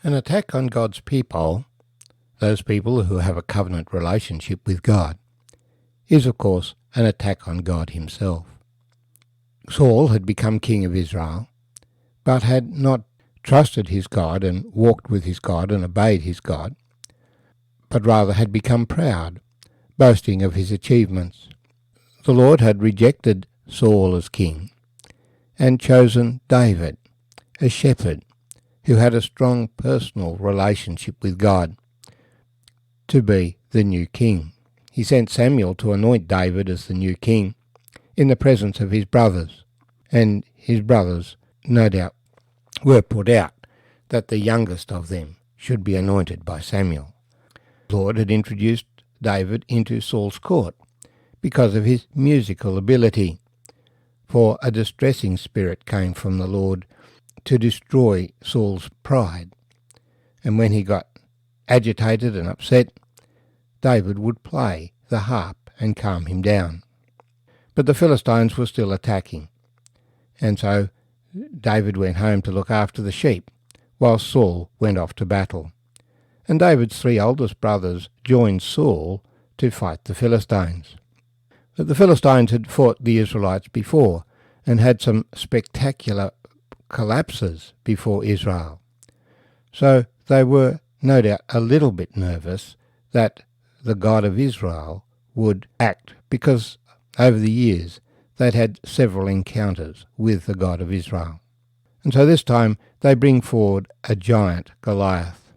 An attack on God's people, those people who have a covenant relationship with God, is of course an attack on God himself. Saul had become king of Israel, but had not trusted his God and walked with his God and obeyed his God, but rather had become proud, boasting of his achievements. The Lord had rejected Saul as king and chosen David, a shepherd who had a strong personal relationship with God, to be the new king. He sent Samuel to anoint David as the new king in the presence of his brothers, and his brothers, no doubt, were put out that the youngest of them should be anointed by Samuel. The Lord had introduced David into Saul's court because of his musical ability, for a distressing spirit came from the Lord to destroy Saul's pride, and when he got agitated and upset, David would play the harp and calm him down. But the Philistines were still attacking, and so David went home to look after the sheep, while Saul went off to battle. And David's 3 oldest brothers joined Saul to fight the Philistines. But the Philistines had fought the Israelites before, and had some spectacular collapses before Israel. So they were no doubt a little bit nervous that the God of Israel would act, because over the years they'd had several encounters with the God of Israel. And so this time they bring forward a giant, Goliath,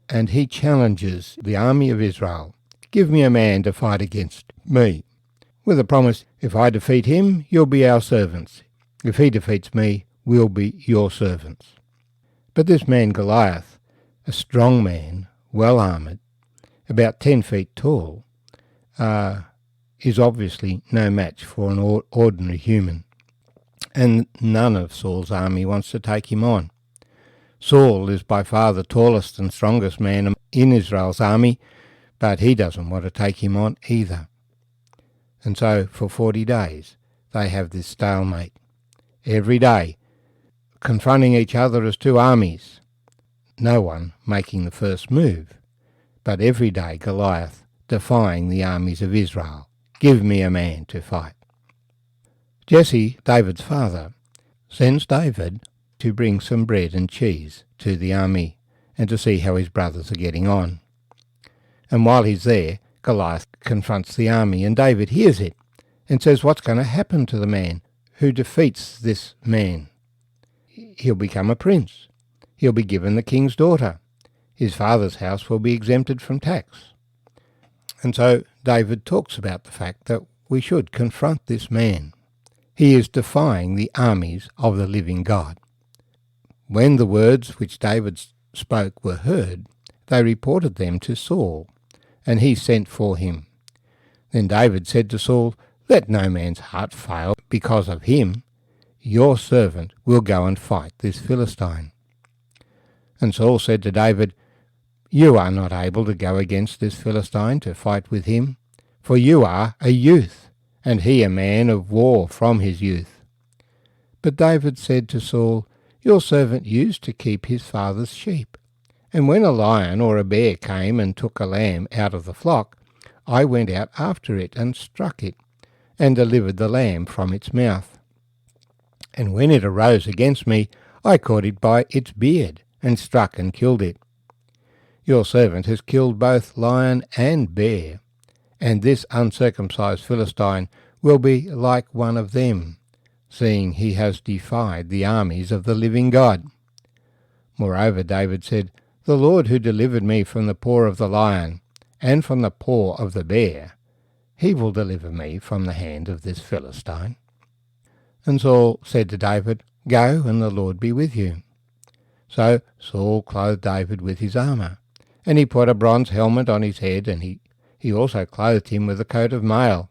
and he challenges the army of Israel. Give me a man to fight against me, with a promise, if I defeat him, you'll be our servants. If he defeats me, we'll be your servants. But this man Goliath, a strong man, well armoured, about 10 feet tall, is obviously no match for an ordinary human, and none of Saul's army wants to take him on. Saul is by far the tallest and strongest man in Israel's army, but he doesn't want to take him on either. And so for 40 days they have this stalemate, every day confronting each other as 2 armies, no one making the first move, but every day Goliath defying the armies of Israel. Give me a man to fight. Jesse, David's father, sends David to bring some bread and cheese to the army and to see how his brothers are getting on. And while he's there, Goliath confronts the army, and David hears it and says, what's going to happen to the man who defeats this man? He'll become a prince. He'll be given the king's daughter. His father's house will be exempted from tax. And so David talks about the fact that we should confront this man. He is defying the armies of the living God. When the words which David spoke were heard, they reported them to Saul, and he sent for him. Then David said to Saul, let no man's heart fail because of him. Your servant will go and fight this Philistine. And Saul said to David, you are not able to go against this Philistine to fight with him, for you are a youth, and he a man of war from his youth. But David said to Saul, your servant used to keep his father's sheep, and when a lion or a bear came and took a lamb out of the flock, I went out after it and struck it, and delivered the lamb from its mouth. And when it arose against me, I caught it by its beard, and struck and killed it. Your servant has killed both lion and bear, and this uncircumcised Philistine will be like one of them, seeing he has defied the armies of the living God. Moreover, David said, the Lord who delivered me from the paw of the lion, and from the paw of the bear, he will deliver me from the hand of this Philistine. And Saul said to David, go, and the Lord be with you. So Saul clothed David with his armour, and he put a bronze helmet on his head, and he also clothed him with a coat of mail.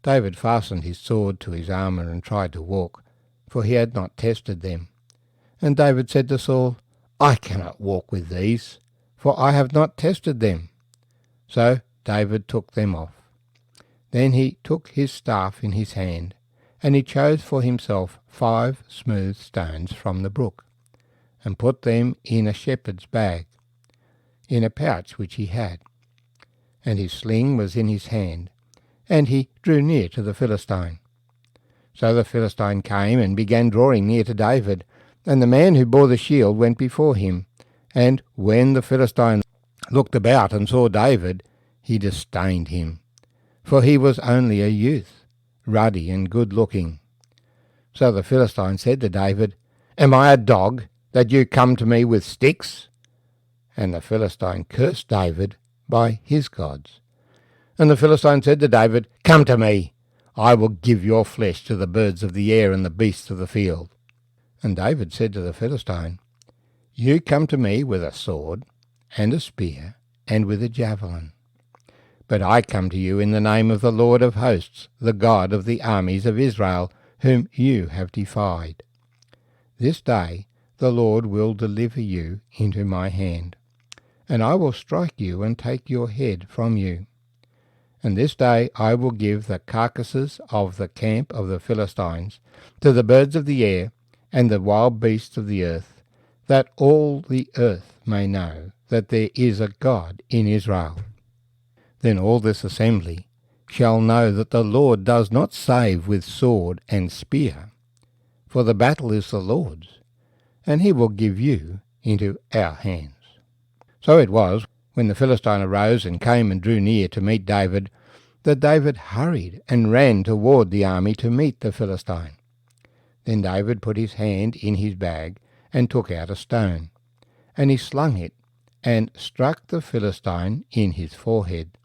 David fastened his sword to his armour and tried to walk, for he had not tested them. And David said to Saul, I cannot walk with these, for I have not tested them. So David took them off. Then he took his staff in his hand, and he chose for himself 5 smooth stones from the brook, and put them in a shepherd's bag, in a pouch which he had. And his sling was in his hand, and he drew near to the Philistine. So the Philistine came and began drawing near to David, and the man who bore the shield went before him. And when the Philistine looked about and saw David, he disdained him, for he was only a youth, ruddy and good-looking. So the Philistine said to David, "Am I a dog, that you come to me with sticks?" And the Philistine cursed David by his gods. And the Philistine said to David, "Come to me, I will give your flesh to the birds of the air and the beasts of the field." And David said to the Philistine, "You come to me with a sword and a spear and with a javelin. But I come to you in the name of the Lord of hosts, the God of the armies of Israel, whom you have defied. This day the Lord will deliver you into my hand, and I will strike you and take your head from you. And this day I will give the carcasses of the camp of the Philistines to the birds of the air and the wild beasts of the earth, that all the earth may know that there is a God in Israel. Then all this assembly shall know that the Lord does not save with sword and spear, for the battle is the Lord's, and he will give you into our hands." So it was, when the Philistine arose and came and drew near to meet David, that David hurried and ran toward the army to meet the Philistine. Then David put his hand in his bag and took out a stone, and he slung it and struck the Philistine in his forehead,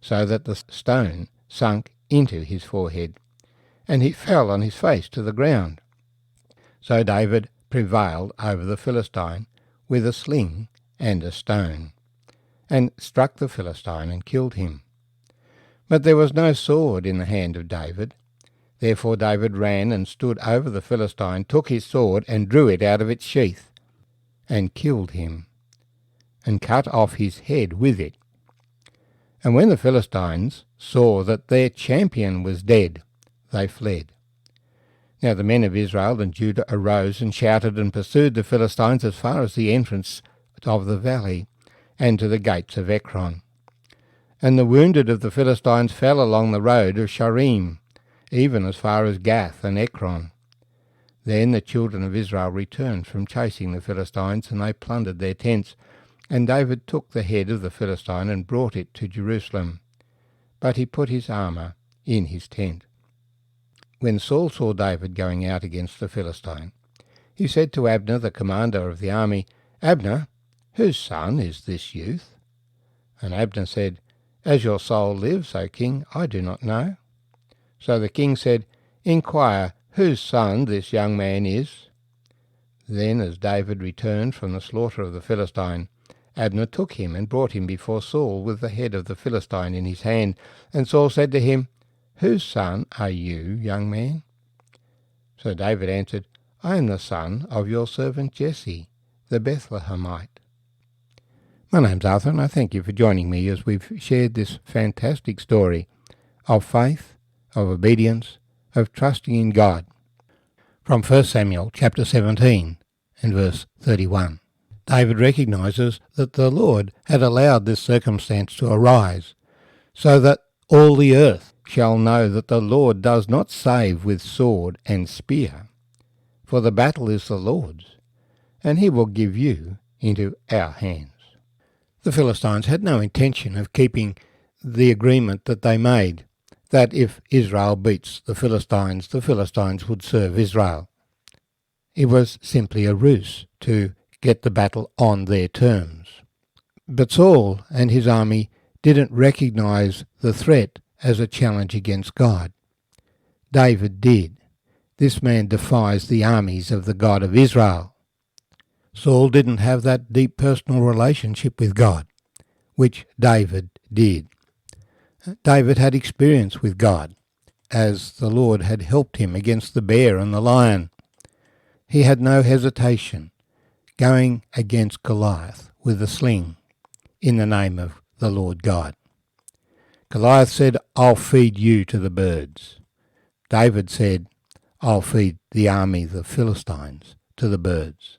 so that the stone sunk into his forehead, and he fell on his face to the ground. So David prevailed over the Philistine with a sling and a stone, and struck the Philistine and killed him. But there was no sword in the hand of David. Therefore David ran and stood over the Philistine, took his sword and drew it out of its sheath, and killed him, and cut off his head with it. And when the Philistines saw that their champion was dead, they fled. Now the men of Israel and Judah arose and shouted and pursued the Philistines as far as the entrance of the valley and to the gates of Ekron. And the wounded of the Philistines fell along the road of Sharim, even as far as Gath and Ekron. Then the children of Israel returned from chasing the Philistines, and they plundered their tents. And David took the head of the Philistine and brought it to Jerusalem. But he put his armour in his tent. When Saul saw David going out against the Philistine, he said to Abner, the commander of the army, "Abner, whose son is this youth?" And Abner said, "As your soul lives, O king, I do not know." So the king said, "Inquire whose son this young man is." Then as David returned from the slaughter of the Philistine, Abner took him and brought him before Saul with the head of the Philistine in his hand. And Saul said to him, "Whose son are you, young man?" So David answered, "I am the son of your servant Jesse, the Bethlehemite." My name's Arthur, and I thank you for joining me as we've shared this fantastic story of faith, of obedience, of trusting in God, from 1 Samuel chapter 17 and verse 31. David recognises that the Lord had allowed this circumstance to arise, so that all the earth shall know that the Lord does not save with sword and spear, for the battle is the Lord's, and he will give you into our hands. The Philistines had no intention of keeping the agreement that they made, that if Israel beats the Philistines would serve Israel. It was simply a ruse to get the battle on their terms. But Saul and his army didn't recognise the threat as a challenge against God. David did. This man defies the armies of the God of Israel. Saul didn't have that deep personal relationship with God, which David did. David had experience with God, as the Lord had helped him against the bear and the lion. He had no hesitation going against Goliath with a sling in the name of the Lord God. Goliath said, "I'll feed you to the birds." David said, "I'll feed the army, the Philistines, to the birds."